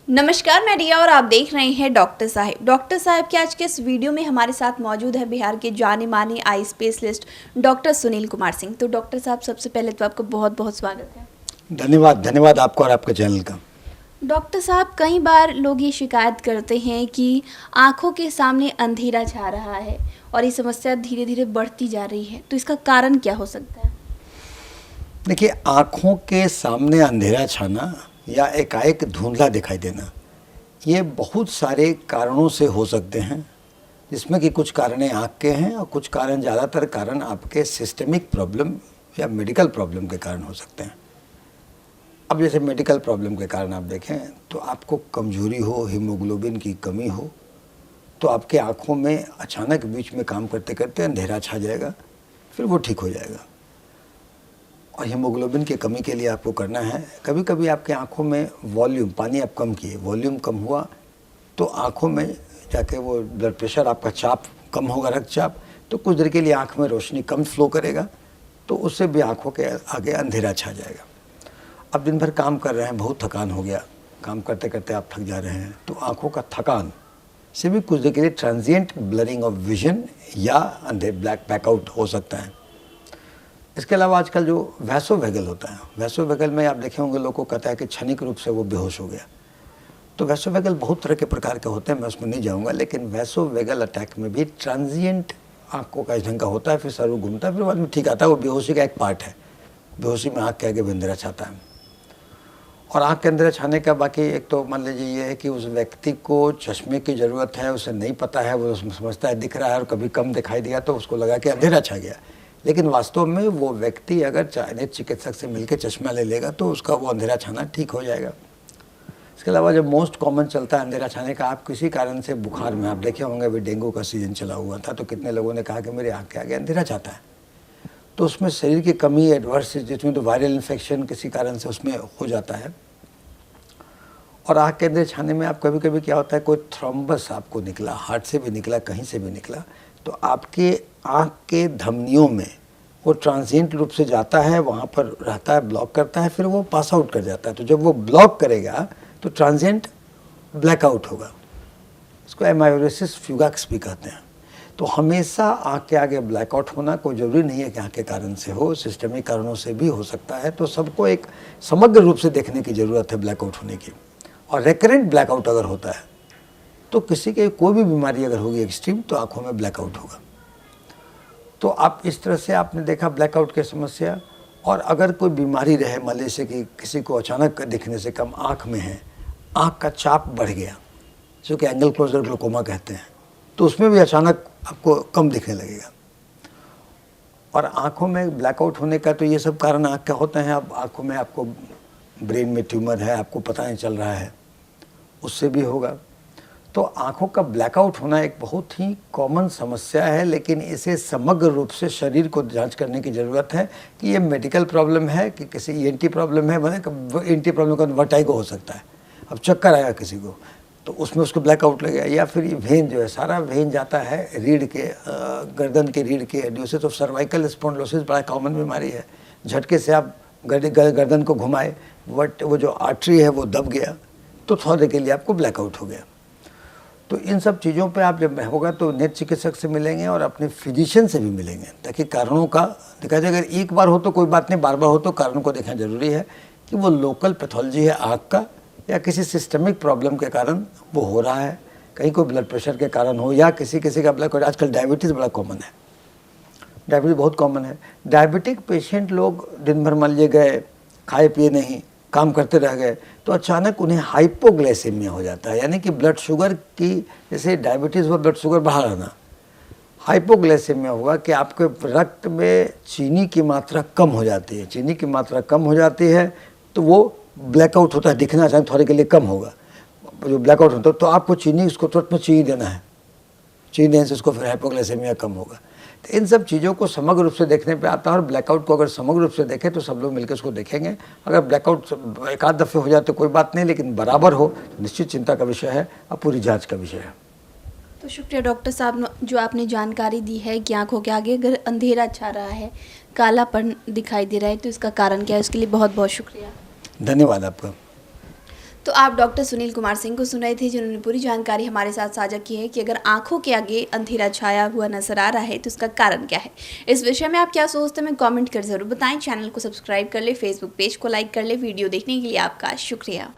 नमस्कार, मैं रिया और आप देख रहे हैं डॉक्टर साहिब। डॉक्टर साहिब के आज के इस वीडियो में हमारे साथ मौजूद है बिहार के जाने माने eye specialist doctor Sunil Kumar Singh. तो डॉक्टर साहब, सबसे पहले तो आपका बहुत बहुत स्वागत है। धन्यवाद आपको और आपके चैनल का। डॉक्टर साहब, कई बार लोग ये शिकायत करते हैं कि आँखों के सामने अंधेरा छा रहा है और ये समस्या धीरे धीरे बढ़ती जा रही है, तो इसका कारण क्या हो सकता है? देखिए, आँखों के सामने अंधेरा छाना या एकाएक धुंधला दिखाई देना, ये बहुत सारे कारणों से हो सकते हैं, जिसमें कि कुछ कारण आँख के हैं और कुछ कारण, ज़्यादातर कारण आपके सिस्टमिक प्रॉब्लम या मेडिकल प्रॉब्लम के कारण हो सकते हैं। अब जैसे मेडिकल प्रॉब्लम के कारण आप देखें तो आपको कमजोरी हो, हीमोग्लोबिन की कमी हो, तो आपके आँखों में अचानक बीच में काम करते करते अंधेरा छा जाएगा, फिर वो ठीक हो जाएगा। और हीमोग्लोबिन की कमी के लिए आपको करना है, कभी कभी आपके आँखों में वॉल्यूम, पानी आप कम किए, वॉल्यूम कम हुआ तो आँखों में जाके वो ब्लड प्रेशर, आपका चाप कम होगा, रक्तचाप, तो कुछ देर के लिए आँख में रोशनी कम फ्लो करेगा, तो उससे भी आँखों के आगे अंधेरा छा जाएगा। अब दिन भर काम कर रहे हैं, बहुत थकान हो गया, काम करते करते आप थक जा रहे हैं, तो आँखों का थकान से भी कुछ देर के लिए ट्रांजिएंट ब्लरिंग ऑफ विजन या ब्लैकआउट हो सकता है। इसके अलावा आजकल जो वैसोवेगल होता है, वैसोवेगल में आप देखे होंगे लोगों को कहता है कि क्षणिक रूप से वो बेहोश हो गया। तो वैसोवेगल बहुत तरह के प्रकार के होते हैं, मैं उसमें नहीं जाऊंगा, लेकिन वैसोवेगल अटैक में भी ट्रांजिएंट आँखों का इस ढंग का होता है, फिर सर घूमता है, फिर बाद में ठीक आता है। वो बेहोशी का एक पार्ट है, बेहोशी में आँख के आगे अंधेरा छाता है। और आँख के अंदर छाने का बाकी एक तो मान लीजिए ये है कि उस व्यक्ति को चश्मे की ज़रूरत है, उसे नहीं पता है, वो समझता है दिख रहा है और कभी कम दिखाई दिया तो उसको लगा कि अंधेरा छा गया, लेकिन वास्तव में वो व्यक्ति अगर चाइनीज चिकित्सक से मिलकर चश्मा ले लेगा तो उसका वो अंधेरा छाना ठीक हो जाएगा। इसके अलावा जब मोस्ट कॉमन चलता है अंधेरा छाने का, आप किसी कारण से बुखार में, आप देखे होंगे अभी डेंगू का सीजन चला हुआ था, तो कितने लोगों ने कहा कि मेरे आँख के आगे अंधेरा छाता है, तो उसमें शरीर की कमी, एडवर्स, जिसमें तो वायरल इन्फेक्शन किसी कारण से उसमें हो जाता है। और आँख के अंदर छाने में आप कभी कभी क्या होता है, कोई थ्रोम्बस आपको निकला, हार्ट से भी निकला, कहीं से भी निकला, तो आपके आँख के धमनियों में वो ट्रांजिएंट रूप से जाता है, वहाँ पर रहता है, ब्लॉक करता है, फिर वो पास आउट कर जाता है। तो जब वो ब्लॉक करेगा तो ट्रांजिएंट ब्लैकआउट होगा, इसको एमायोरेसिस फ्यूगाक्स भी कहते हैं। तो हमेशा आँख के आगे ब्लैकआउट होना कोई ज़रूरी नहीं है कि आँख के कारण से हो, सिस्टमिक कारणों से भी हो सकता है। तो सबको एक समग्र रूप से देखने की ज़रूरत है ब्लैकआउट होने की। और रेकरेंट ब्लैकआउट अगर होता है तो किसी के कोई भी बीमारी अगर होगी एक्सट्रीम, तो आँखों में ब्लैकआउट होगा। तो आप इस तरह से आपने देखा ब्लैकआउट की समस्या। और अगर कोई बीमारी रहे, मान लीजिए कि किसी को अचानक दिखने से कम आँख में है, आँख का चाप बढ़ गया, जो कि एंगल क्लोजर ग्लूकोमा कहते हैं, तो उसमें भी अचानक आपको कम दिखने लगेगा। और आँखों में ब्लैकआउट होने का तो ये सब कारण आँख का होते हैं। अब आँखों में आपको ब्रेन में ट्यूमर है, आपको पता नहीं चल रहा है, उससे भी होगा। तो आँखों का ब्लैकआउट होना एक बहुत ही कॉमन समस्या है, लेकिन इसे समग्र रूप से शरीर को जांच करने की ज़रूरत है कि ये मेडिकल प्रॉब्लम है कि किसी ईएनटी प्रॉब्लम है। मैंने ईएनटी प्रॉब्लम का वर्टिगो हो सकता है, अब चक्कर आएगा किसी को तो उसमें उसको ब्लैकआउट लगेगा। या फिर ये वेन जो है, सारा वेन जाता है रीढ़ के, गर्दन के रीढ़ के हड्डियों से। तो सर्वाइकल स्पॉन्डिलोसिस बड़ा कॉमन बीमारी है। झटके से आप गर्दन को घुमाए, वो जो आर्टरी है वो दब गया, तो थोड़े के लिए आपको ब्लैकआउट हो गया। तो इन सब चीज़ों पे आप जब होगा तो नेत्र चिकित्सक से मिलेंगे और अपने फिजिशियन से भी मिलेंगे, ताकि कारणों का देखा जाए। अगर एक बार हो तो कोई बात नहीं, बार बार हो तो कारणों को देखना जरूरी है कि वो लोकल पैथोलॉजी है आँख का, या किसी सिस्टमिक प्रॉब्लम के कारण वो हो रहा है, कहीं कोई ब्लड प्रेशर के कारण हो, या किसी का ब्लड, आजकल डायबिटीज़ बड़ा कॉमन है, डायबिटीज़ बहुत कॉमन है। डायबिटिक पेशेंट लोग दिन भर मान लिए गए, खाए पिए नहीं, काम करते रह गए, तो अचानक उन्हें हाइपोग्लाइसेमिया हो जाता है, यानी कि ब्लड शुगर की, जैसे डायबिटीज़ व ब्लड शुगर बढ़ा रहना, हाइपोग्लाइसेमिया हुआ कि आपके रक्त में चीनी की मात्रा कम हो जाती है। चीनी की मात्रा कम हो जाती है तो वो ब्लैकआउट होता है, दिखना चाहिए थोड़े के लिए कम होगा जो ब्लैकआउट होता है। तो आपको चीनी, उसको तुरंत में चीनी देना है, चीनी देने से उसको फिर हाइपोग्लाइसेमिया कम होगा। तो इन सब चीज़ों को समग्र रूप से देखने पे आता है। और ब्लैकआउट को अगर समग्र रूप से देखें तो सब लोग मिलकर उसको देखेंगे। अगर ब्लैकआउट एक आध दफ़े हो जाए तो कोई बात नहीं, लेकिन बराबर हो तो निश्चित चिंता का विषय है और पूरी जांच का विषय है। तो शुक्रिया डॉक्टर साहब, जो आपने जानकारी दी है कि आँखों के आगे अगर अंधेरा छा रहा है, कालापन दिखाई दे रहा है, तो इसका कारण क्या है, उसके लिए बहुत बहुत शुक्रिया। धन्यवाद आपका। तो आप डॉक्टर सुनील कुमार सिंह को सुन रहे थे, जिन्होंने पूरी जानकारी हमारे साथ साझा की है कि अगर आंखों के आगे अंधेरा छाया हुआ नजर आ रहा है तो इसका कारण क्या है। इस विषय में आप क्या सोचते हैं, कमेंट कर जरूर बताएं। चैनल को सब्सक्राइब कर ले, फेसबुक पेज को लाइक कर ले। वीडियो देखने के लिए आपका शुक्रिया।